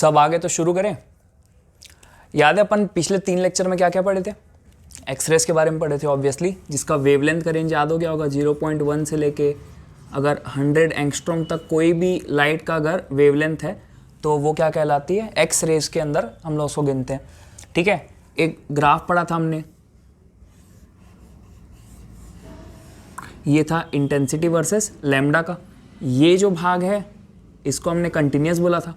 सब आगे तो शुरू करें। याद है अपन पिछले 3 लेक्चर में क्या क्या पढ़े थे? एक्सरेस के बारे में पढ़े थे ऑब्वियसली, जिसका वेवलेंथ का रेंज याद हो गया होगा 0.1 से लेके अगर 100 एंगस्ट्रॉम तक कोई भी लाइट का अगर वेवलेंथ है तो वो क्या कहलाती है? एक्स रेस के अंदर हम लोग उसको गिनते हैं। ठीक है, एक ग्राफ पढ़ा था हमने, ये था इंटेंसिटी वर्सेस लैम्डा का। ये जो भाग है इसको हमने कंटिन्यूस बोला था।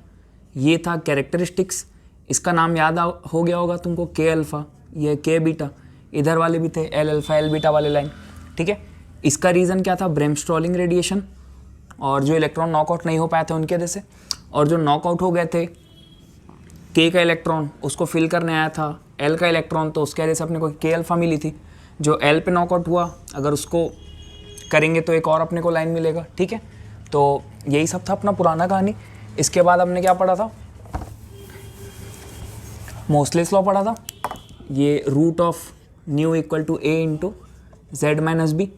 ये था कैरेक्टरिस्टिक्स, इसका नाम याद हो गया होगा तुमको, के अल्फ़ा, ये के बीटा, इधर वाले भी थे एल अल्फ़ा एल बीटा वाले लाइन। ठीक है, इसका रीज़न क्या था? ब्रेमस्टॉलिंग रेडिएशन, और जो इलेक्ट्रॉन नॉकआउट नहीं हो पाए थे उनके वजह से, और जो नॉकआउट हो गए थे के का इलेक्ट्रॉन उसको फिल करने आया था एल का इलेक्ट्रॉन, तो उसके वजह से अपने को के अल्फ़ा मिली थी। जो एल पे नॉकआउट हुआ अगर उसको करेंगे तो एक और अपने को लाइन मिलेगा। ठीक है, तो यही सब था अपना पुराना कहानी। इसके बाद हमने क्या पढ़ा था? मोसलेस लॉ पढ़ा था, ये root of nu equal to A into Z minus B.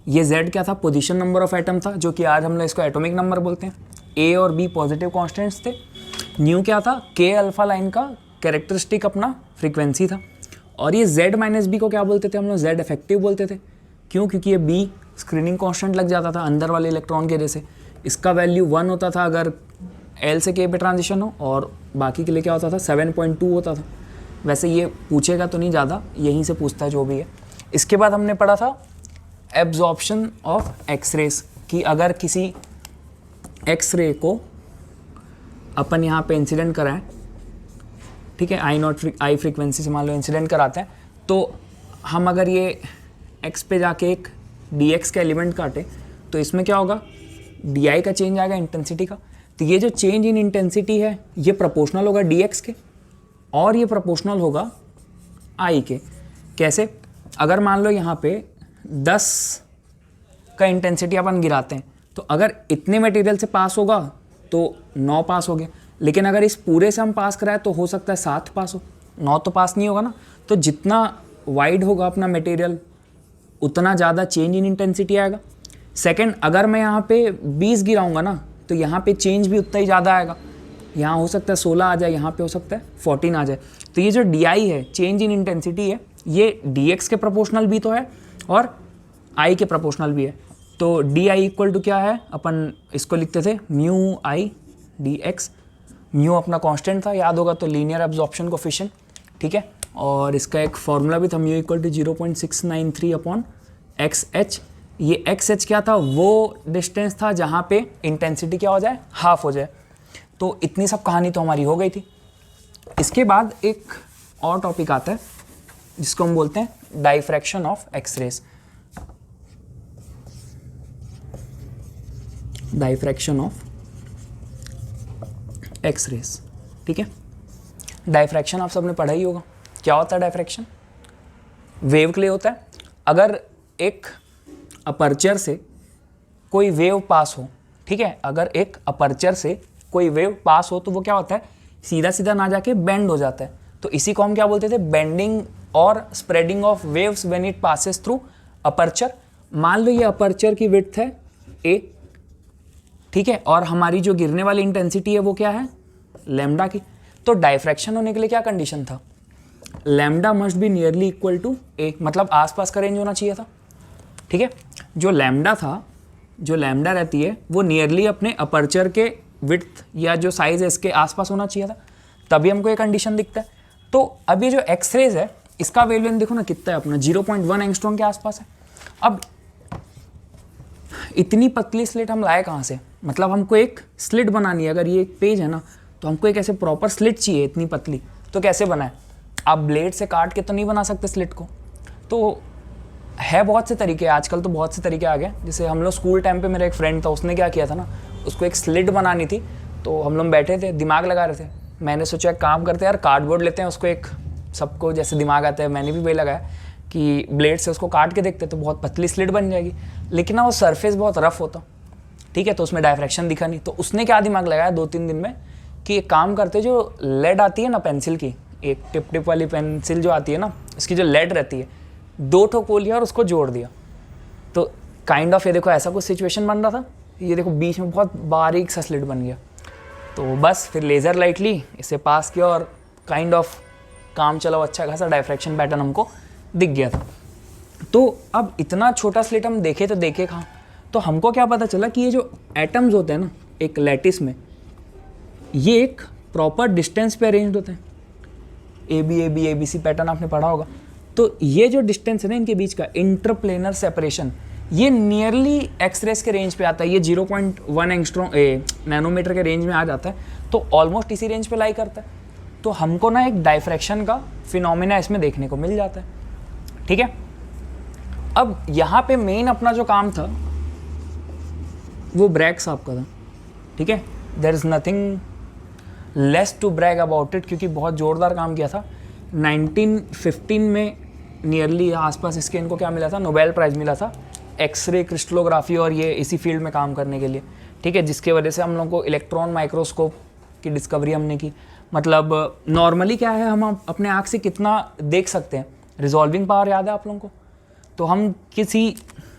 ये जेड क्या था? पोजीशन नंबर ऑफ एटम था, जो कि आज हम लोग इसको एटॉमिक नंबर बोलते हैं। ए और बी पॉजिटिव कॉन्स्टेंट्स थे। न्यू क्या था? के अल्फा लाइन का कैरेक्टरिस्टिक अपना फ्रीक्वेंसी था। और ये जेड माइनस बी को क्या बोलते थे हम लोग? जेड इफेक्टिव बोलते थे। क्यों? क्योंकि ये बी स्क्रीनिंग कांस्टेंट लग जाता था अंदर वाले इलेक्ट्रॉन के वजह से। इसका वैल्यू 1 होता था अगर एल से के पे ट्रांजिशन हो, और बाकी के लिए क्या होता था? 7.2 होता था। वैसे ये पूछेगा तो नहीं ज़्यादा, यहीं से पूछता है जो भी है। इसके बाद हमने पढ़ा था एब्जॉर्प्शन ऑफ एक्सरेस, कि अगर किसी एक्सरे को अपन यहाँ पे इंसिडेंट कराएं, ठीक है, आई फ्रीक्वेंसी से मान लो इंसिडेंट कराते हैं, तो हम अगर ये एक्स पे जाके एक डी एक्स का एलिमेंट काटे तो इसमें क्या होगा? डी आई का चेंज आएगा इंटेंसिटी का। तो ये जो चेंज इन इंटेंसिटी है ये प्रोपोर्शनल होगा डी एक्स के, और ये प्रोपोर्शनल होगा आई के। कैसे? अगर मान लो यहाँ पे 10 का इंटेंसिटी अपन गिराते हैं, तो अगर इतने मटेरियल से पास होगा तो 9 पास हो गए, लेकिन अगर इस पूरे से हम पास कराए तो हो सकता है 7 पास हो, 9 तो पास नहीं होगा ना। तो जितना वाइड होगा अपना मटेरियल उतना ज़्यादा चेंज इन इंटेंसिटी आएगा। सेकंड, अगर मैं यहाँ पे 20 गिराऊंगा ना तो यहाँ पे चेंज भी उतना ही ज़्यादा आएगा। यहाँ हो सकता है 16 आ जाए, यहाँ पे हो सकता है 14 आ जाए। तो ये जो डी आई है, चेंज इन इंटेंसिटी है, ये डी एक्स के प्रोपोर्शनल भी तो है और आई के प्रोपोर्शनल भी है। तो डी आई इक्वल टू क्या है? अपन इसको लिखते थे mu I D x. Mu अपना कांस्टेंट था, याद होगा तो लीनियर एब्जॉर्प्शन कोफिशिएंट। ठीक है, और इसका एक फॉर्मूला भी था, mu equal to 0.693 upon X H. ये एक्स एच क्या था? वो डिस्टेंस था जहाँ पे इंटेंसिटी क्या हो जाए? हाफ हो जाए। तो इतनी सब कहानी तो हमारी हो गई थी। इसके बाद एक और टॉपिक आता है जिसको हम बोलते हैं diffraction of X-rays. Diffraction of X-rays, ठीक है। डाइफ्रैक्शन आप सबने पढ़ा ही होगा। क्या होता है डाइफ्रैक्शन? वेव के लिए होता है। अगर एक अपर्चर से कोई वेव पास हो, ठीक है, अगर एक अपर्चर से कोई वेव पास हो तो वो क्या होता है? सीधा सीधा ना जाके बेंड हो जाता है। तो इसी को हम क्या बोलते थे? बेंडिंग और spreading of waves when it passes through aperture. मान लो ये अपर्चर की विड्थ है ए, ठीक है, और हमारी जो गिरने वाली इंटेंसिटी है वो क्या है? लैम्डा की। तो डाइफ्रैक्शन होने के लिए क्या कंडीशन था? Lambda must be nearly equal to a, मतलब आसपास का रेंज होना चाहिए था। ठीक है, जो लैम्डा था, जो लैम्डा रहती है वो नियरली अपने अपर्चर के विड्थ या जो साइज है इसके आसपास होना चाहिए था, तभी हमको ये कंडीशन दिखता है। तो अब ये जो एक्सरेज है इसका वेवलेंथ देखो ना कितना है अपना, 0.1 एंगस्ट्रॉम के आसपास है। अब इतनी पतली स्लिट हम लाए कहाँ से? मतलब हमको एक स्लिट बनानी है, अगर ये एक पेज है ना तो हमको एक ऐसे प्रॉपर स्लिट चाहिए इतनी पतली। तो कैसे बनाए? आप ब्लेड से काट के तो नहीं बना सकते स्लिट को। तो है बहुत से तरीके, आजकल तो बहुत से तरीके आ गए। जैसे हम लोग स्कूल टाइम पे मेरा एक फ्रेंड था, उसने क्या किया था ना, उसको एक स्लिट बनानी थी। तो हम लोग बैठे थे, दिमाग लगा रहे थे। मैंने सोचा एक काम करते हैं यार, कार्डबोर्ड लेते हैं, उसको एक, सबको जैसे दिमाग आता है, मैंने भी वही लगाया कि ब्लेड से उसको काट के देखते तो बहुत पतली स्लिट बन जाएगी। लेकिन ना वो सरफेस बहुत रफ होता, ठीक है, तो उसमें डाइफ्रैक्शन दिखा नहीं। तो उसने क्या दिमाग लगाया 2-3 दिन में कि एक काम करते, जो लेड आती है ना पेंसिल की, एक टिप टिप वाली पेंसिल जो आती है ना, इसकी जो लेड रहती है, 2 ठो खोल लिया और उसको जोड़ दिया। तो काइंड ऑफ ये देखो ऐसा कुछ सिचुएशन बन रहा था। ये देखो बीच में बहुत बारीक सा स्लिट बन गया। तो बस फिर लेज़र लाइटली इसे पास किया और काइंड ऑफ काम चला, अच्छा खासा डायफ्रैक्शन पैटर्न हमको दिख गया था। तो अब इतना छोटा स्लिट हम देखे तो देखे कहाँ, तो हमको क्या पता चला कि ये जो एटम्स होते हैं ना एक लैटिस में, ये एक प्रॉपर डिस्टेंस पे अरेंज होते हैं। ए बी सी पैटर्न आपने पढ़ा होगा। तो ये जो डिस्टेंस है ना इनके बीच का इंटरप्लेनर सेपरेशन, ये नियरली एक्सरेस के रेंज पे आता है। ये 0.1 एंगस्ट्रॉम नैनोमीटर के रेंज में आ जाता है, तो ऑलमोस्ट इसी रेंज पे लाई करता है। तो हमको ना एक डायफ्रैक्शन का फिनोमिना इसमें देखने को मिल जाता है। ठीक है, अब यहाँ पे मेन अपना जो काम था वो ब्रैग साहब का था। ठीक है, there is nothing less to brag about it, क्योंकि बहुत ज़ोरदार काम किया था। 1915 में नियरली आसपास इसके इनको क्या मिला था, नोबेल प्राइज़ मिला था एक्सरे क्रिस्टलोग्राफी और ये इसी फील्ड में काम करने के लिए। ठीक है, जिसके वजह से हम लोग को इलेक्ट्रॉन माइक्रोस्कोप की डिस्कवरी हमने की। मतलब नॉर्मली क्या है, हम अपने आँख से कितना देख सकते हैं, रिजॉल्विंग पावर याद है आप लोगों को? तो हम किसी,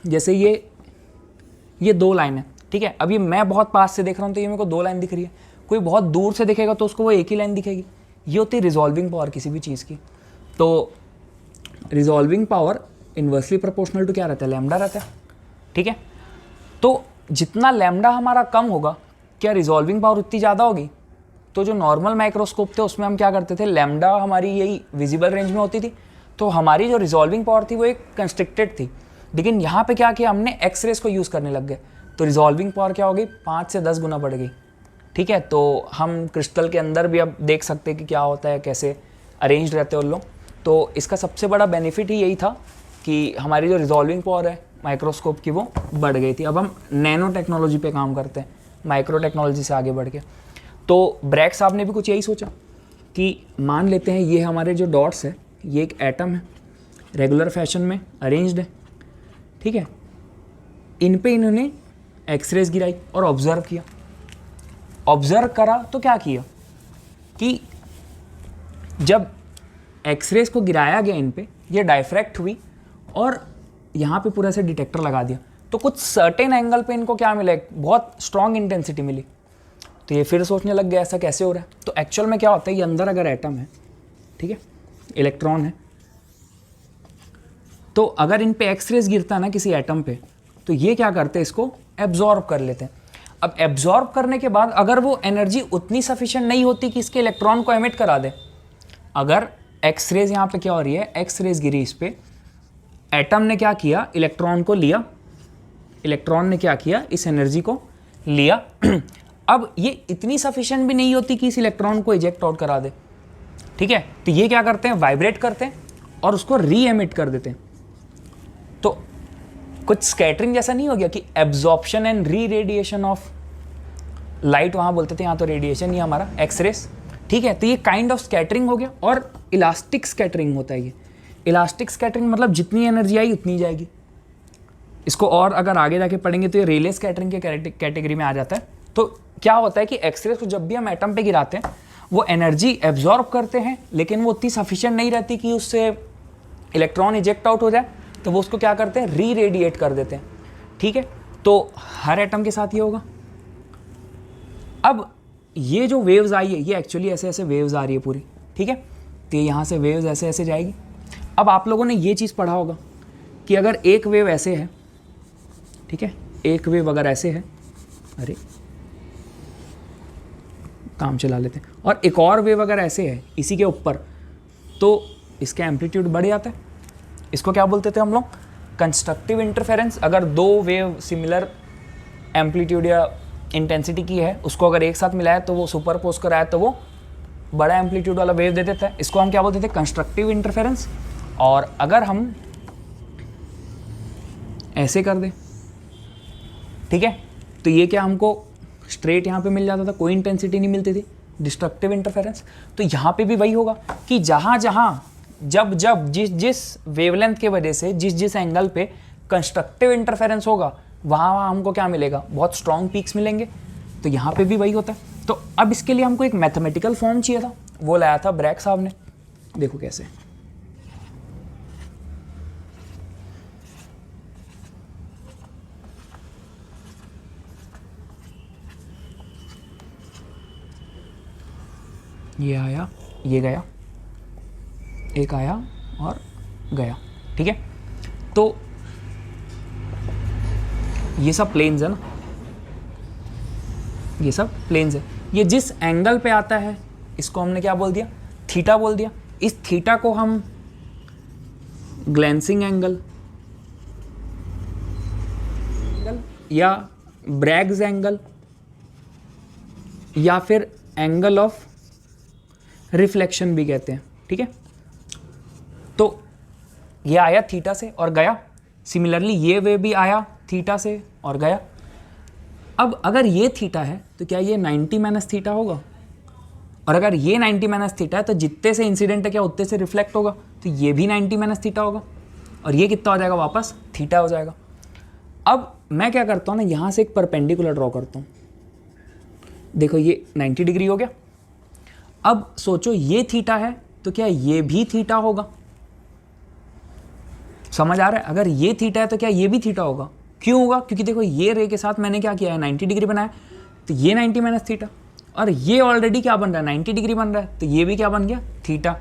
जैसे ये 2 लाइन है, ठीक है, अभी मैं बहुत पास से देख रहा हूँ तो ये मेरे को 2 लाइन दिख रही है, कोई बहुत दूर से दिखेगा तो उसको वो एक ही लाइन दिखेगी। ये होती है रिजॉल्विंग पावर किसी भी चीज़ की। तो resolving power inversely proportional to क्या रहता है, लैम्डा रहता है। ठीक है, तो जितना लैम्डा हमारा कम होगा, क्या रिजॉल्विंग पावर उतनी ज़्यादा होगी। तो जो नॉर्मल माइक्रोस्कोप थे उसमें हम क्या करते थे, लैम्डा हमारी यही विजिबल रेंज में होती थी, तो हमारी जो रिजॉल्विंग पावर थी वो एक कंस्ट्रिक्टेड थी। लेकिन यहाँ पे क्या किया हमने, एक्सरेज को यूज़ करने लग गए, तो रिजॉल्विंग पावर क्या हो गई, 5 से 10 गुना बढ़ गई। ठीक है, तो हम क्रिस्टल के अंदर भी अब देख सकते हैं कि क्या होता है, कैसे अरेंज रहते हैं उन लोग। तो इसका सबसे बड़ा बेनिफिट ही यही था कि हमारी जो रिजॉल्विंग पावर है माइक्रोस्कोप की वो बढ़ गई थी। अब हम नैनो टेक्नोलॉजी पे काम करते हैं, माइक्रो टेक्नोलॉजी से आगे बढ़ के। तो ब्रैग साहब ने भी कुछ यही सोचा कि मान लेते हैं ये हमारे जो डॉट्स है, ये एक एटम है, रेगुलर फैशन में अरेंज्ड है। ठीक है, इन पे इन्होंने एक्सरेज गिराई और ऑब्जर्व किया। ऑब्जर्व करा तो क्या किया कि जब एक्सरेज को गिराया गया इन पे, ये डायफ्रैक्ट हुई और यहाँ पे पूरा से डिटेक्टर लगा दिया, तो कुछ सर्टेन एंगल पे इनको क्या मिला, बहुत स्ट्रॉन्ग इंटेंसिटी मिली। तो ये फिर सोचने लग गया ऐसा कैसे हो रहा है। तो एक्चुअल में क्या होता है, ये अंदर अगर एटम है, ठीक है, इलेक्ट्रॉन है, तो अगर इन पे एक्सरेज गिरता है ना किसी एटम पे, तो ये क्या करते हैं, इसको एब्जॉर्ब कर लेते हैं। अब एब्जॉर्ब करने के बाद अगर वो एनर्जी उतनी सफिशिएंट नहीं होती कि इसके इलेक्ट्रॉन को एमिट करा दे, अगर एक्सरेज यहाँ पे क्या हो रही है, एक्सरेज गिरी इस पे, एटम ने क्या किया, इलेक्ट्रॉन को लिया, इलेक्ट्रॉन ने क्या किया, इस एनर्जी को लिया। अब ये इतनी सफिशिएंट भी नहीं होती कि इस इलेक्ट्रॉन को इजेक्ट आउट करा दे। ठीक है, तो ये क्या करते हैं, वाइब्रेट करते हैं और उसको री एमिट कर देते हैं। तो कुछ स्कैटरिंग जैसा नहीं हो गया कि absorption and re radiation of light, वहाँ बोलते थे, यहाँ तो रेडिएशन ही हमारा एक्सरेस। ठीक है, तो ये काइंड ऑफ स्कैटरिंग हो गया। और इलास्टिक स्कैटरिंग होता है ये। इलास्टिक स्कैटरिंग मतलब जितनी एनर्जी आई उतनी जाएगी। इसको और अगर आगे जाके पढ़ेंगे तो ये रेले स्कैटरिंग के कैटेगरी में आ जाता है। तो क्या होता है कि एक्सरेस को जब भी हम एटम पे गिराते हैं, वो एनर्जी एब्जॉर्ब करते हैं, लेकिन वो उतनी सफिशिएंट नहीं रहती कि उससे इलेक्ट्रॉन इजेक्ट आउट हो जाए, तो वो उसको क्या करते हैं, री रेडिएट कर देते हैं। ठीक है, तो हर एटम के साथ ये होगा। अब ये जो वेव्स आई है, ये एक्चुअली ऐसे ऐसे वेव्स आ रही है पूरी। ठीक है, तो यहाँ से वेव्स ऐसे ऐसे जाएगी। अब आप लोगों ने ये चीज़ पढ़ा होगा कि अगर एक वेव ऐसे है, ठीक है, एक वेव अगर ऐसे है, अरे काम चला लेते हैं, और एक और वेव अगर ऐसे है इसी के ऊपर, तो इसका एम्पलीट्यूड बढ़ जाता है। इसको क्या बोलते थे हम लोग, कंस्ट्रक्टिव इंटरफेरेंस। अगर 2 वेव सिमिलर एम्पलीट्यूड या इंटेंसिटी की है, उसको अगर एक साथ मिलाया तो वो सुपरपोज कराया तो वो बड़ा एम्पलीट्यूड वाला वेव दे देता है। इसको हम क्या बोलते थे, कंस्ट्रक्टिव इंटरफेरेंस। और अगर हम ऐसे कर दें, ठीक है, तो ये क्या हमको स्ट्रेट यहाँ पे मिल जाता था, कोई इंटेंसिटी नहीं मिलती थी, डिस्ट्रक्टिव इंटरफेरेंस। तो यहाँ पे भी वही होगा कि जहाँ जहाँ जब जब जिस जिस वेवलेंथ के वजह से जिस जिस एंगल पे कंस्ट्रक्टिव इंटरफेरेंस होगा, वहाँ वहाँ हमको क्या मिलेगा, बहुत स्ट्रॉन्ग पीक्स मिलेंगे। तो यहाँ पे भी वही होता है। तो अब इसके लिए हमको एक मैथमेटिकल फॉर्म चाहिए था, वो लाया था ब्रैग साहब ने। देखो कैसे, ये आया, ये गया, एक आया और गया, ठीक है। तो ये सब प्लेन्स है ना, ये सब प्लेन्स है। ये जिस एंगल पे आता है इसको हमने क्या बोल दिया, थीटा बोल दिया। इस थीटा को हम ग्लैंसिंग एंगल या ब्रैग्स एंगल या फिर एंगल ऑफ रिफ्लेक्शन भी कहते हैं, ठीक है। तो ये आया थीटा से और गया, सिमिलरली ये वे भी आया थीटा से और गया। अब अगर ये थीटा है तो क्या ये 90 माइनस थीटा होगा, और अगर ये 90 माइनस थीटा है तो जितने से इंसिडेंट है क्या उतने से रिफ्लेक्ट होगा, तो ये भी 90 माइनस थीटा होगा, और ये कितना हो जाएगा वापस थीटा हो जाएगा। अब मैं क्या करता हूँ ना, यहाँ से एक परपेंडिकुलर ड्रॉ करता हूँ, देखो ये 90 डिग्री हो गया। अब सोचो ये थीटा है तो क्या ये भी थीटा होगा, समझ आ रहा है। अगर ये थीटा है तो क्या ये भी थीटा होगा, क्यों होगा, क्योंकि देखो ये रे के साथ मैंने क्या किया है 90 डिग्री बनाया, तो ये 90 माइनस थीटा, और ये ऑलरेडी क्या बन रहा है 90 डिग्री बन रहा है, तो ये भी क्या बन गया थीटा,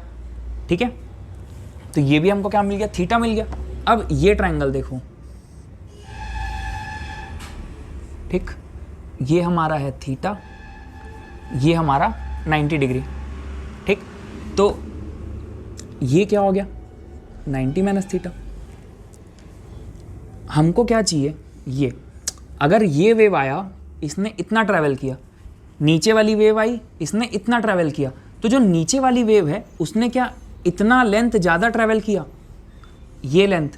ठीक है। तो ये भी हमको क्या मिल गया, थीटा मिल गया। अब ये ट्रायंगल देखो, ठीक, ये हमारा है थीटा, ये हमारा 90 डिग्री, ठीक। तो ये क्या हो गया 90 माइनस थीटा। हमको क्या चाहिए, ये अगर ये वेव आया इसने इतना ट्रैवल किया, नीचे वाली वेव आई इसने इतना ट्रैवल किया, तो जो नीचे वाली वेव है उसने क्या इतना लेंथ ज़्यादा ट्रैवल किया, ये लेंथ,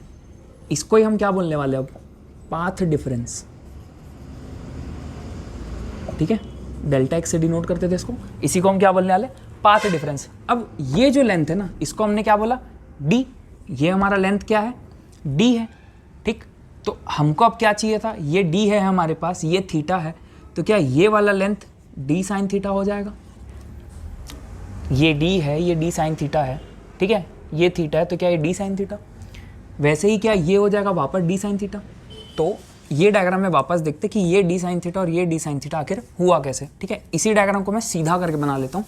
इसको ही हम क्या बोलने वाले अब, पाथ डिफरेंस, ठीक है। डेल्टा एक्स से डिनोट करते थे इसको, इसी को हम क्या बोलने वाले, पाथ डिफरेंस। अब ये जो लेंथ है ना इसको हमने क्या बोला, डी, ये हमारा लेंथ क्या है, डी है, ठीक। तो हमको अब क्या चाहिए था, ये डी है हमारे पास, ये थीटा है, तो क्या ये वाला लेंथ डी साइन थीटा हो जाएगा, ये डी है, ये डी साइन थीटा है, ठीक है, ये थीटा है तो क्या ये डी साइन थीटा, वैसे ही क्या ये हो जाएगा वापस डी साइन थीटा। तो ये डायग्राम में वापस देखते कि ये डी साइन थीटा और ये डी साइन थीटा आखिर हुआ कैसे, ठीक है। इसी डायग्राम को मैं सीधा करके बना लेता हूँ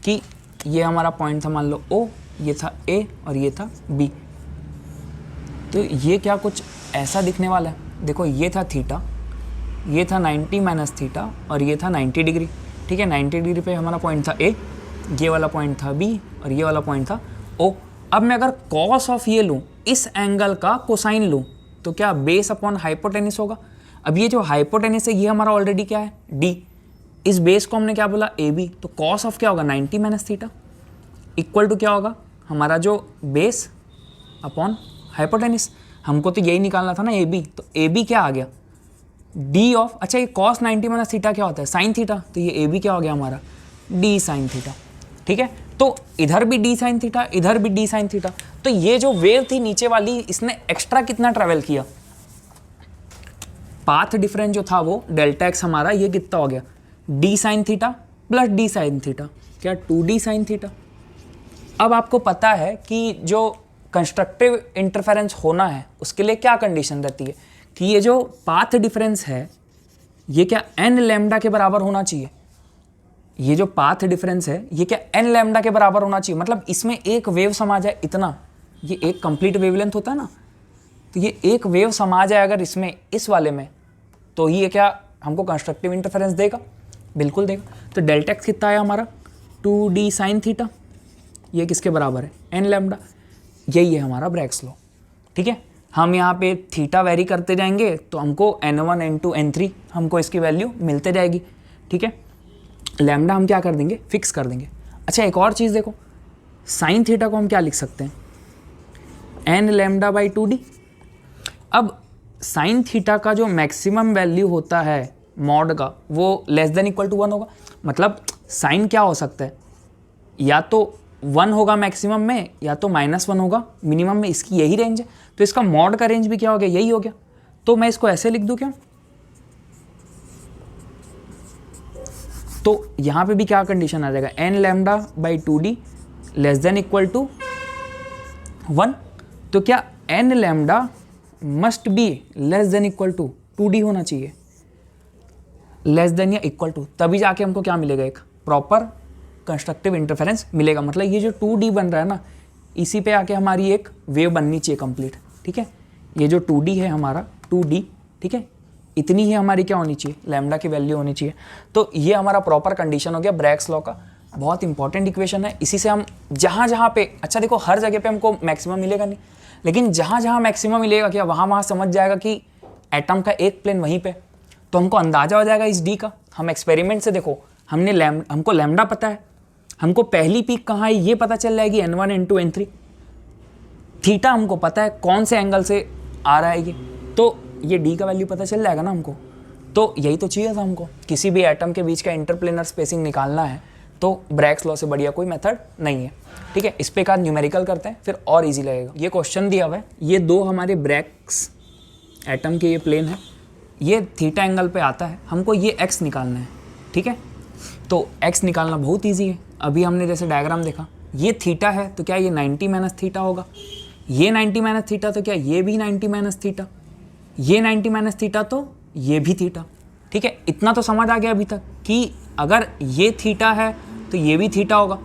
कि ये हमारा पॉइंट था, मान लो ओ, ये था ए और ये था बी, तो ये क्या कुछ ऐसा दिखने वाला है। देखो ये था थीटा, ये था 90 माइनस थीटा और ये था 90 डिग्री, ठीक है। 90 डिग्री पे हमारा पॉइंट था ए, ये वाला पॉइंट था बी और ये वाला पॉइंट था ओ। अब मैं अगर कॉस ऑफ ये लूँ, इस एंगल का कोसाइन लूँ, तो क्या बेस अपॉन हाइपोटेनिस होगा। अब ये जो हाइपोटेनिस है ये हमारा ऑलरेडी क्या है डी, इस बेस को हमने क्या बोला ए बी, तो कॉस ऑफ क्या होगा 90 माइनस थीटा इक्वल टू क्या होगा हमारा जो बेस अपॉन हाइपोटेनिस। हमको तो यही निकालना था ना ए बी, तो ए बी क्या आ गया डी ऑफ, अच्छा ये कॉस 90 माइनस थीटा क्या होता है साइन थीटा, तो ये ए बी क्या हो गया हमारा डी साइन थीटा, ठीक है। तो इधर भी डी साइन थीटा, इधर भी डी साइन थीटा, तो ये जो वेव थी नीचे वाली इसने एक्स्ट्रा कितना ट्रैवल किया, पाथ डिफरेंस जो था वो डेल्टा एक्स हमारा ये कितना हो गया D sine theta plus D sine theta, क्या 2d साइन थीटा। अब आपको पता है कि जो कंस्ट्रक्टिव इंटरफेरेंस होना है उसके लिए क्या कंडीशन रहती है कि ये जो पाथ डिफरेंस है ये क्या n लैम्डा के बराबर होना चाहिए, ये जो पाथ डिफरेंस है ये क्या n लैम्डा के बराबर होना चाहिए, मतलब इसमें एक वेव समा जाए इतना, ये एक कंप्लीट वेवलेंथ होता है ना, तो ये एक वेव समा जाए अगर इसमें इस वाले में, तो ये क्या हमको कंस्ट्रक्टिव इंटरफेरेंस देगा, बिल्कुल देगा। तो डेल्टा एक्स कितना आया हमारा 2d साइन थीटा, ये किसके बराबर है n लैम्डा, यही है हमारा ब्रैग्स लॉ, ठीक है। हम यहाँ पे थीटा वेरी करते जाएंगे तो हमको n1 n2 n3 हमको इसकी वैल्यू मिलते जाएगी, ठीक है। लैम्डा हम क्या कर देंगे फिक्स कर देंगे। अच्छा एक और चीज़ देखो, साइन थीटा को हम क्या लिख सकते हैं n लैम्डा बाई 2d। अब साइन थीटा का जो मैक्सिमम वैल्यू होता है मॉड का वो लेस देन इक्वल टू 1 होगा, मतलब साइन क्या हो सकता है या तो 1 होगा मैक्सिमम में या तो -1 होगा मिनिमम में, इसकी यही रेंज है, तो इसका मॉड का रेंज भी क्या हो गया यही हो गया। तो मैं इसको ऐसे लिख दूं क्या, तो यहाँ पे भी क्या कंडीशन आ जाएगा n lambda by 2d less than equal to 1, तो क्या n lambda must be less than equal to 2d होना चाहिए, लेस देन या इक्वल टू, तभी जाके हमको क्या मिलेगा एक प्रॉपर कंस्ट्रक्टिव इंटरफेरेंस मिलेगा। मतलब ये जो 2D बन रहा है ना, इसी पे आके हमारी एक वेव बननी चाहिए कंप्लीट, ठीक है। ये जो 2D है हमारा 2D, ठीक है, इतनी ही हमारी क्या होनी चाहिए, लैम्डा की वैल्यू होनी चाहिए। तो ये हमारा प्रॉपर कंडीशन हो गया ब्रैग्स लॉ का। बहुत इंपॉर्टेंट इक्वेशन है, इसी से हम जहाँ जहाँ पे, अच्छा देखो हर जगह पे हमको मैक्सिमम मिलेगा नहीं, लेकिन जहाँ जहाँ मैक्सिमम मिलेगा क्या वहाँ समझ जाएगा कि एटम का एक प्लेन वहीं पे, तो हमको अंदाजा हो जाएगा इस डी का। हम एक्सपेरिमेंट से देखो, हमको लैम्डा पता है, हमको पहली पीक कहाँ है ये पता चल जाएगी, N1 N2 N3। थीटा हमको पता है कौन से एंगल से आ रहा है ये, तो ये डी का वैल्यू पता चल जाएगा ना हमको। तो यही तो चाहिए था हमको, किसी भी एटम के बीच का इंटरप्लेनर स्पेसिंग निकालना है तो ब्रैग्स लॉ से बढ़िया कोई मेथड नहीं है, ठीक है। इस पे एक आध न्यूमेरिकल करते हैं फिर और इजी लगेगा। ये क्वेश्चन दिया हुआ है, ये दो हमारे ब्रैग्स एटम के ये प्लेन है, ये थीटा एंगल पे आता है, हमको ये एक्स निकालना है, ठीक है। तो एक्स निकालना बहुत ईजी है। अभी हमने जैसे डायग्राम देखा, ये थीटा है तो क्या ये 90 माइनस थीटा होगा, ये 90 माइनस थीटा तो क्या ये भी 90 माइनस थीटा, ये 90 माइनस थीटा तो ये भी थीटा, ठीक है। इतना तो समझ आ गया अभी तक कि अगर ये थीटा है तो ये भी थीटा होगा।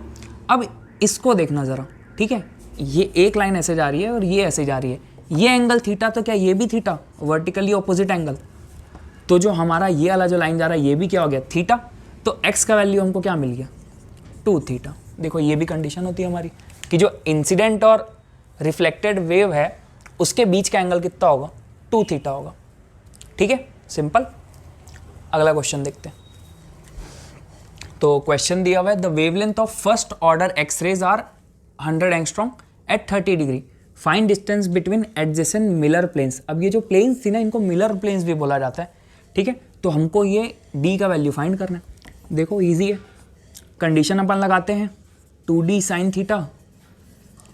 अब इसको देखना ज़रा, ठीक है, ये एक लाइन ऐसे जा रही है और ये ऐसे जा रही है, ये एंगल थीटा तो क्या ये भी थीटा, वर्टिकली ऑपोजिट एंगल। तो जो हमारा ये वाला जो लाइन जा रहा है ये भी क्या हो गया, थीटा। तो एक्स का वैल्यू हमको क्या मिल गया, 2 थीटा। देखो ये भी कंडीशन होती है हमारी कि जो इंसिडेंट और रिफ्लेक्टेड वेव है उसके बीच का एंगल कितना होगा, 2 थीटा होगा, ठीक है, सिंपल। अगला क्वेश्चन देखते हैं। तो क्वेश्चन दिया हुआ है, the wavelength of first order X rays are 100 angstrom at 30 degree, find distance between adjacent Miller planes. अब ये जो प्लेन्स थी ना, इनको मिलर प्लेन्स भी बोला जाता है, ठीक है। तो हमको ये डी का वैल्यू फाइंड करना है। देखो इजी है, कंडीशन अपन लगाते हैं, 2d sine theta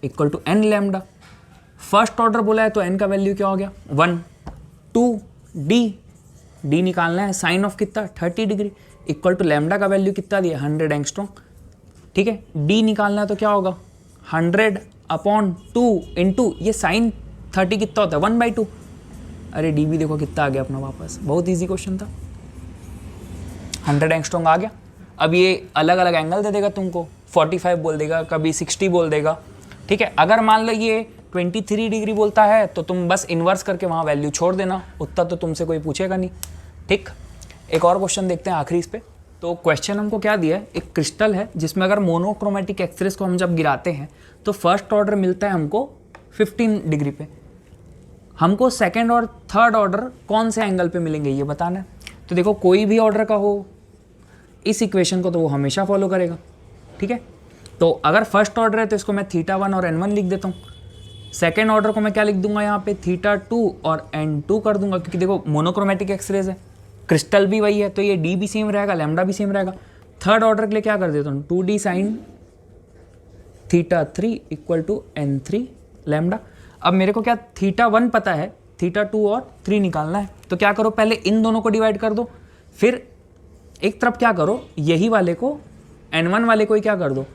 equal to n lambda. First order बोला है तो n का वैल्यू क्या हो गया 1, 2d निकालना है, साइन ऑफ कितना 30 डिग्री इक्वल टू लैम्डा का वैल्यू कितना दिया 100 एंगस्ट्रॉम, ठीक है। d निकालना है तो क्या होगा 100/2 इंटू ये साइन 30 कितना होता है 1/2। अरे d भी देखो कितना आ गया अपना वापस, बहुत ईजी क्वेश्चन था। 100 एंगस्ट्रॉम आ गया। अब ये अलग अलग एंगल दे देगा तुमको, 45 बोल देगा, कभी 60 बोल देगा, ठीक है। अगर मान लो ये 23 डिग्री बोलता है तो तुम बस इन्वर्स करके वहाँ वैल्यू छोड़ देना, उतना तो तुमसे कोई पूछेगा नहीं, ठीक। एक और क्वेश्चन देखते हैं आखिरी इस पे। तो क्वेश्चन हमको क्या दिया है, एक क्रिस्टल है जिसमें अगर मोनोक्रोमेटिक एक्सरेज को हम जब गिराते हैं तो फर्स्ट ऑर्डर मिलता है हमको 15 डिग्री पे, हमको सेकेंड और थर्ड ऑर्डर कौन से एंगल पे मिलेंगे ये बताना है। तो देखो कोई भी ऑर्डर का हो इस इक्वेशन को तो वो हमेशा फॉलो करेगा, ठीक है। तो अगर फर्स्ट ऑर्डर है तो इसको मैं θ1 और n1 लिख देता हूँ, सेकेंड ऑर्डर को मैं क्या लिख दूंगा यहाँ पे θ2 और n2 कर दूंगा, क्योंकि देखो मोनोक्रोमेटिक एक्सरेज है, क्रिस्टल भी वही है तो ये d भी सेम रहेगा, लैम्डा भी सेम रहेगा। थर्ड ऑर्डर के लिए क्या कर देता हूँ 2d sign θ3 equal to n3 lambda. अब मेरे को क्या θ1 पता है, θ2 और 3 निकालना है, तो क्या करो पहले इन दोनों को डिवाइड कर दो, फिर एक तरफ क्या करो यही वाले को n1 वाले को ही क्या कर दो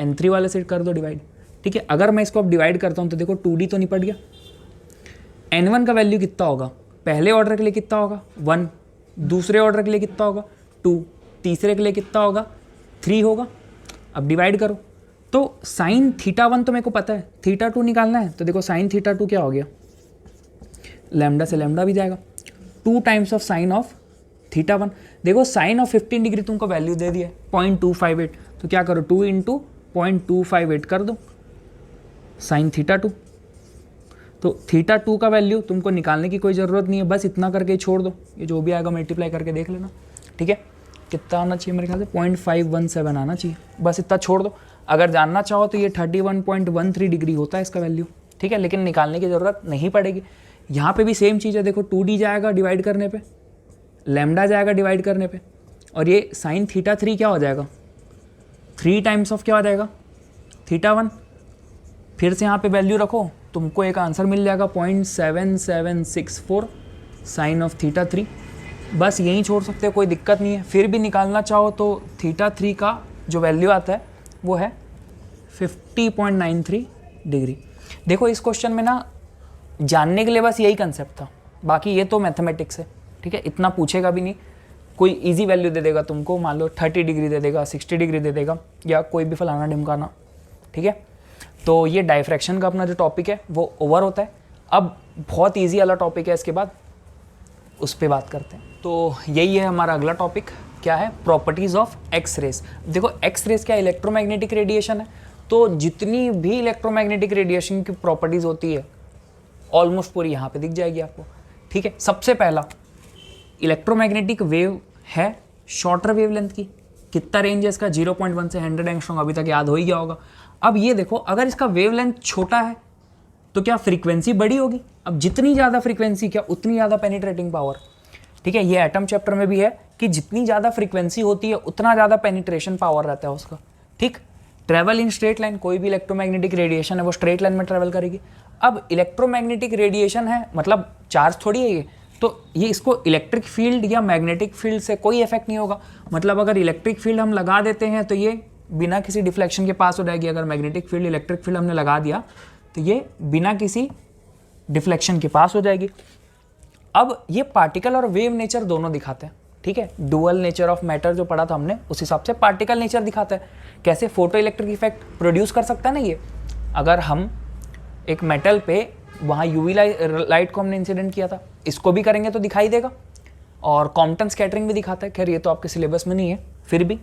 n3 वाले से कर दो डिवाइड, ठीक है। अगर मैं इसको अब डिवाइड करता हूँ तो देखो 2d तो निपट गया, n1 का वैल्यू कितना होगा, पहले ऑर्डर के लिए कितना होगा 1, दूसरे ऑर्डर के लिए कितना होगा 2, तीसरे के लिए कितना होगा 3 होगा। अब डिवाइड करो तो साइन θ1 तो मेरे को पता है, θ2 निकालना है, तो देखो साइन θ2 क्या हो गया, लैम्डा से लैम्डा भी जाएगा, 2 टाइम्स ऑफ साइन ऑफ θ1। देखो साइन ऑफ 15 डिग्री तुमको वैल्यू दे दिया है 0.258, तो क्या करो 2 इंटू 0.258 कर दो साइन θ2। तो θ2 का वैल्यू तुमको निकालने की कोई ज़रूरत नहीं है, बस इतना करके छोड़ दो, ये जो भी आएगा मल्टीप्लाई करके देख लेना, ठीक है। कितना आना चाहिए मेरे ख्याल से 0.517 आना चाहिए, बस इतना छोड़ दो। अगर जानना चाहो तो ये 31.13 डिग्री होता है इसका वैल्यू, ठीक है, लेकिन निकालने की ज़रूरत नहीं पड़ेगी। यहाँ पे भी सेम चीज़ है, देखो 2d जाएगा डिवाइड करने पे, लैम्डा जाएगा डिवाइड करने पे, और ये साइन θ3 क्या हो जाएगा 3 टाइम्स ऑफ क्या हो जाएगा θ1। फिर से यहाँ पे वैल्यू रखो, तुमको एक आंसर मिल जाएगा 0.7764 साइन ऑफ θ3। बस यहीं छोड़ सकते हो, कोई दिक्कत नहीं है। फिर भी निकालना चाहो तो θ3 का जो वैल्यू आता है वो है 50.93 डिग्री। देखो इस क्वेश्चन में ना जानने के लिए बस यही कंसेप्ट था, बाकी ये तो मैथमेटिक्स है, ठीक है, इतना पूछेगा भी नहीं, कोई इजी वैल्यू दे देगा तुमको, मान लो 30 डिग्री दे देगा, 60 डिग्री दे देगा, या कोई भी फलाना ढिमकाना, ठीक है। तो ये डायफ्रैक्शन का अपना जो टॉपिक है वो ओवर होता है। अब बहुत ईजी वाला टॉपिक है, इसके बाद उस पर बात करते हैं। तो यही है हमारा अगला टॉपिक, क्या है, प्रॉपर्टीज़ ऑफ एक्स रेज। देखो एक्स रेज क्या, इलेक्ट्रोमैग्नेटिक रेडिएशन है, तो जितनी भी इलेक्ट्रोमैग्नेटिक रेडिएशन की प्रॉपर्टीज़ होती है ऑलमोस्ट पूरी यहाँ पे दिख जाएगी आपको, ठीक है। सबसे पहला, इलेक्ट्रोमैग्नेटिक वेव है शॉर्टर वेवलेंथ की, कितना रेंज है इसका, 0.1 से 100 एंगस्ट्रॉम, अभी तक याद हो ही गया होगा। अब ये देखो, अगर इसका वेवलेंथ छोटा है तो क्या फ्रीक्वेंसी बड़ी होगी, अब जितनी ज़्यादा फ्रीक्वेंसी क्या उतनी ज़्यादा पेनिट्रेटिंग पावर, ठीक है। ये एटम चैप्टर में भी है कि जितनी ज़्यादा फ्रीक्वेंसी होती है उतना ज़्यादा पेनिट्रेशन पावर रहता है उसका, ठीक। ट्रैवल इन स्ट्रेट लाइन, कोई भी इलेक्ट्रोमैग्नेटिक रेडिएशन है वो स्ट्रेट लाइन में ट्रैवल करेगी। अब इलेक्ट्रोमैग्नेटिक रेडिएशन है, मतलब चार्ज थोड़ी है ये, तो ये इसको इलेक्ट्रिक फील्ड या मैग्नेटिक फील्ड से कोई इफेक्ट नहीं होगा। मतलब अगर इलेक्ट्रिक फील्ड हम लगा देते हैं तो ये बिना किसी डिफ्लेक्शन के पास हो जाएगी, अगर मैग्नेटिक फील्ड इलेक्ट्रिक फील्ड हमने लगा दिया तो ये बिना किसी डिफ्लेक्शन के पास हो जाएगी। अब ये पार्टिकल और वेव नेचर दोनों दिखाते हैं, ठीक है। डुअल नेचर ऑफ मैटर जो पढ़ा था हमने, उस हिसाब से पार्टिकल नेचर दिखाता है, कैसे फोटो इलेक्ट्रिक इफेक्ट प्रोड्यूस कर सकता है ना ये। अगर हम एक मेटल पे वहाँ यूवी लाइट को हमने इंसिडेंट किया था, इसको भी करेंगे तो दिखाई देगा। और कॉम्पटन स्कैटरिंग भी दिखाता है, खैर ये तो आपके सिलेबस में नहीं है, फिर भी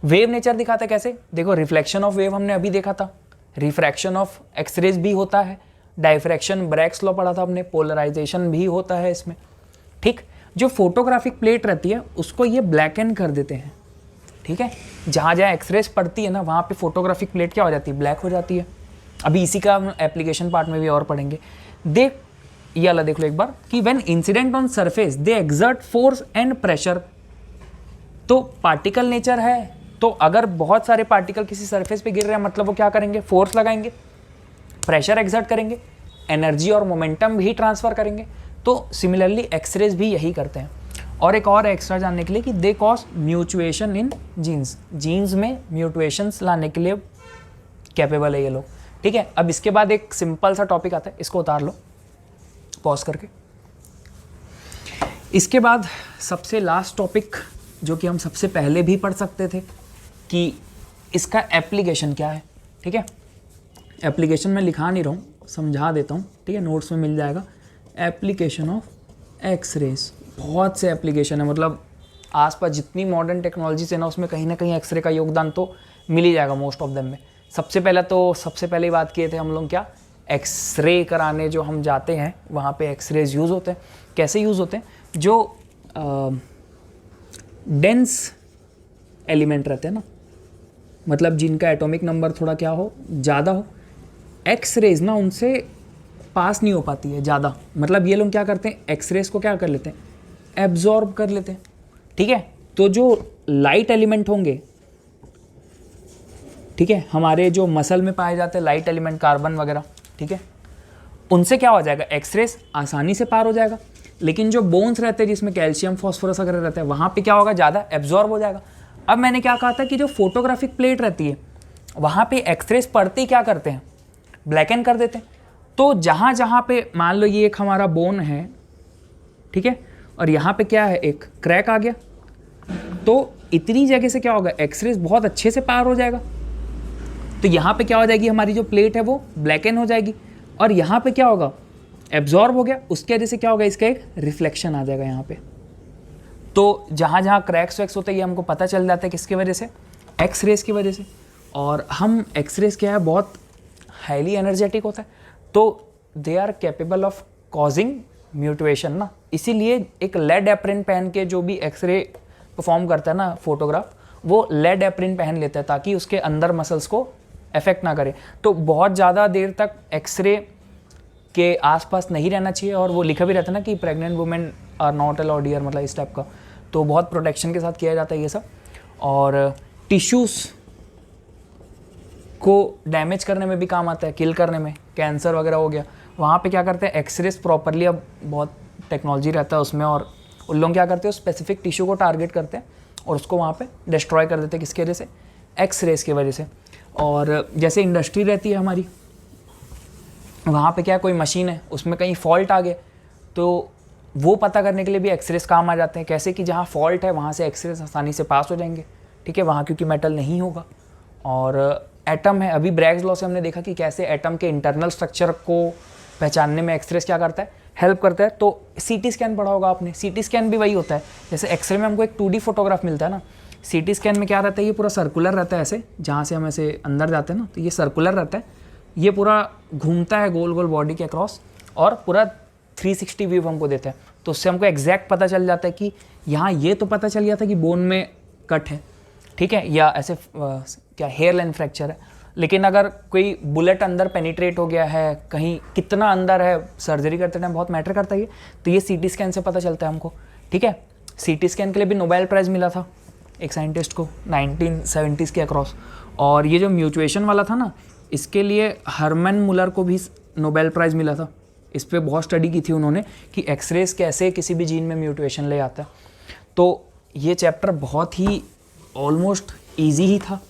वेव नेचर दिखाता है कैसे। देखो रिफ्लेक्शन ऑफ वेव हमने अभी देखा था, रिफ्रैक्शन ऑफ एक्सरेज भी होता है, डायफ्रैक्शन ब्रैग्स लॉ पढ़ा था हमने, पोलराइजेशन भी होता है इसमें, ठीक। जो फोटोग्राफिक प्लेट रहती है उसको ये ब्लैक एंड कर देते हैं, ठीक है। जहाँ जहाँ एक्सरेज पड़ती है ना वहाँ पे फोटोग्राफिक प्लेट क्या हो जाती है, ब्लैक हो जाती है। अभी इसी का हम एप्लीकेशन पार्ट में भी और पढ़ेंगे। देख ये वाला देख लो एक बार कि when incident on surface they exert force and pressure, तो पार्टिकल नेचर है, तो अगर बहुत सारे पार्टिकल किसी सरफेस पे गिर रहे हैं मतलब वो क्या करेंगे, फोर्स लगाएंगे, प्रेशर एक्सर्ट करेंगे, एनर्जी और मोमेंटम भी ट्रांसफर करेंगे। तो सिमिलरली एक्सरेज भी यही करते हैं। और एक और एक्स्ट्रा जानने के लिए कि they cause mutation in genes, genes में म्यूचुएशंस लाने के लिए कैपेबल है ये लोग, ठीक है। अब इसके बाद एक सिंपल सा टॉपिक आता है, इसको उतार लो पॉज करके। इसके बाद सबसे लास्ट टॉपिक जो कि हम सबसे पहले भी पढ़ सकते थे कि इसका एप्लीकेशन क्या है, ठीक है। एप्लीकेशन में लिखा नहीं रहा हूँ, समझा देता हूँ, ठीक है, नोट्स में मिल जाएगा। एप्लीकेशन ऑफ एक्स रेज, बहुत से एप्लीकेशन है, मतलब आसपास जितनी मॉडर्न टेक्नोलॉजी है ना उसमें कहीं ना कहीं एक्सरे का योगदान तो मिल ही जाएगा मोस्ट ऑफ देम में। सबसे पहले बात किए थे हम लोग क्या, एक्सरे कराने जो हम जाते हैं वहाँ पे एक्सरेज यूज़ होते हैं। कैसे यूज़ होते हैं, जो डेंस एलिमेंट रहते हैं ना, मतलब जिनका एटॉमिक नंबर थोड़ा क्या हो, ज़्यादा हो, एक्सरेज ना उनसे पास नहीं हो पाती है ज़्यादा। मतलब ये लोग क्या करते हैं, एक्सरेज को क्या कर लेते हैं, एब्जॉर्ब कर लेते हैं, ठीक है। तो जो लाइट एलिमेंट होंगे, ठीक है, हमारे जो मसल में पाए जाते हैं लाइट एलिमेंट, कार्बन वगैरह, ठीक है, उनसे क्या हो जाएगा, एक्सरेज आसानी से पार हो जाएगा। लेकिन जो बोन्स रहते हैं जिसमें कैल्शियम फॉस्फोरस वगैरह रहता है वहाँ पे क्या होगा, ज़्यादा एब्जॉर्ब हो जाएगा। अब मैंने क्या कहा था कि जो फोटोग्राफिक प्लेट रहती है वहाँ पे एक्सरेज पड़ते ही क्या करते हैं, ब्लैकन कर देते हैं। तो जहाँ जहाँ पे मान लो ये एक हमारा बोन है, ठीक है, और यहाँ पे क्या है, एक क्रैक आ गया, तो इतनी जगह से क्या होगा, एक्सरेज बहुत अच्छे से पार हो जाएगा। तो यहाँ पे क्या हो जाएगी, हमारी जो प्लेट है वो ब्लैकन हो जाएगी, और यहाँ पे क्या होगा, एब्जॉर्ब हो गया, उसके वजह से क्या होगा, इसका एक रिफ्लेक्शन आ जाएगा यहाँ पे। तो जहाँ जहाँ क्रैक्स वैक्स होते हैं ये हमको पता चल जाता है किसकी वजह से, एक्सरेज की वजह से। और हम एक्सरेज क्या है, बहुत हाईली एनर्जेटिक होता है, तो they are capable of causing mutation ना। इसीलिए एक लेड एप्रिन पहन के जो भी एक्सरे परफॉर्म करता है ना फोटोग्राफ, वो लेड एप्रिन पहन लेता है ताकि उसके अंदर मसल्स को अफेक्ट ना करे। तो बहुत ज़्यादा देर तक एक्सरे के आसपास नहीं रहना चाहिए, और वो लिखा भी रहता है ना कि pregnant women are not allowed here, मतलब इस टाइप का। तो बहुत प्रोटेक्शन के साथ किया जाता है ये सब। और टिश्यूज़ को डैमेज करने में भी काम आता है, किल करने में, कैंसर वगैरह हो गया, वहाँ पे क्या करते हैं, एक्सरेज प्रॉपरली, अब बहुत टेक्नोलॉजी रहता है उसमें, और उन लोग क्या करते हैं, स्पेसिफिक टिश्यू को टारगेट करते हैं और उसको वहाँ पे डिस्ट्रॉय कर देते हैं, किसकी वजह से, एक्सरेज की वजह से। और जैसे इंडस्ट्री रहती है हमारी, वहाँ पे क्या, कोई मशीन है उसमें कहीं फॉल्ट आ गया, तो वो पता करने के लिए भी एक्सरेस काम आ जाते हैं। कैसे कि जहाँ फॉल्ट है वहाँ से एक्सरेस आसानी से पास हो जाएंगे, ठीक है, वहाँ क्योंकि मेटल नहीं होगा। और एटम है, अभी ब्रैग्स लॉ से हमने देखा कि कैसे एटम के इंटरनल स्ट्रक्चर को पहचानने में एक्सरेस क्या करता है, हेल्प करता है। तो सीटी स्कैन पढ़ा होगा आपने, सीटी स्कैन भी वही होता है। जैसे एक्सरे में हमको एक 2D फोटोग्राफ मिलता है ना, सीटी स्कैन में क्या रहता है, ये पूरा सर्कुलर रहता है ऐसे, जहाँ से हम ऐसे अंदर जाते हैं ना तो ये सर्कुलर रहता है, ये पूरा घूमता है गोल गोल बॉडी के अक्रॉस और पूरा 360 व्यू हमको देता है। तो उससे हमको एग्जैक्ट पता चल जाता है कि यहाँ ये तो पता चल गया था कि बोन में कट है, ठीक है, या ऐसे क्या हेयर लाइन फ्रैक्चर है। लेकिन अगर कोई बुलेट अंदर पेनिट्रेट हो गया है, कहीं कितना अंदर है, सर्जरी करते टाइम बहुत मैटर करता है ये, तो ये सीटी स्कैन से पता चलता है हमको, ठीक है। सीटी स्कैन के लिए भी नोबेल प्राइज़ मिला था एक साइंटिस्ट को 1970s के अक्रॉस। और ये जो म्यूचुएशन वाला था ना, इसके लिए हरमन मुलर को भी नोबेल प्राइज़ मिला था। इस पर बहुत स्टडी की थी उन्होंने कि एक्सरेस कैसे किसी भी जीन में म्यूटेशन ले आता है। तो ये चैप्टर बहुत ही ऑलमोस्ट ईजी ही था।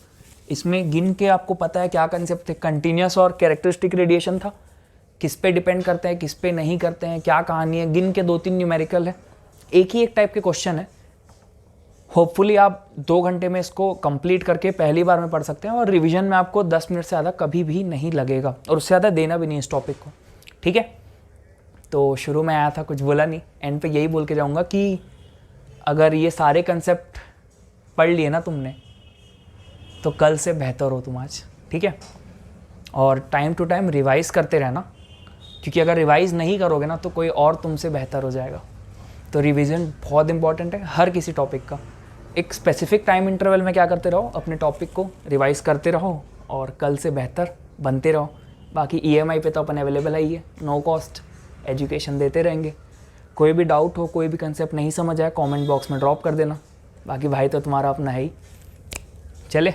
इसमें गिन के आपको पता है क्या कंसेप्ट थे, कंटिन्यूस और कैरेक्टरिस्टिक रेडिएशन था, किस पे डिपेंड करते हैं किस पे नहीं करते हैं, क्या कहानी है, गिन के 2-3 न्यूमेरिकल है, एक ही एक टाइप के क्वेश्चन है। होपफुली आप 2 घंटे में इसको कंप्लीट करके पहली बार में पढ़ सकते हैं और रिवीजन में आपको 10 मिनट से ज़्यादा कभी भी नहीं लगेगा और उससे ज़्यादा देना भी नहीं इस टॉपिक को, ठीक है। तो शुरू में आया था, कुछ बोला नहीं, एंड पे यही बोल के जाऊँगा कि अगर ये सारे कंसेप्ट पढ़ लिए ना तुमने तो कल से बेहतर हो तुम आज, ठीक है। और टाइम टू टाइम रिवाइज़ करते रहना, क्योंकि अगर रिवाइज़ नहीं करोगे ना तो कोई और तुमसे बेहतर हो जाएगा। तो रिवीजन बहुत इंपॉर्टेंट है हर किसी टॉपिक का। एक स्पेसिफिक टाइम इंटरवल में क्या करते रहो, अपने टॉपिक को रिवाइज़ करते रहो और कल से बेहतर बनते रहो। बाकी EMI पे तो अपन अवेलेबल है ही है, नो कॉस्ट एजुकेशन देते रहेंगे। कोई भी डाउट हो, कोई भी कंसेप्ट नहीं समझ आए, कमेंट बॉक्स में ड्रॉप कर देना। बाकी भाई तो तुम्हारा अपना है ही। चले।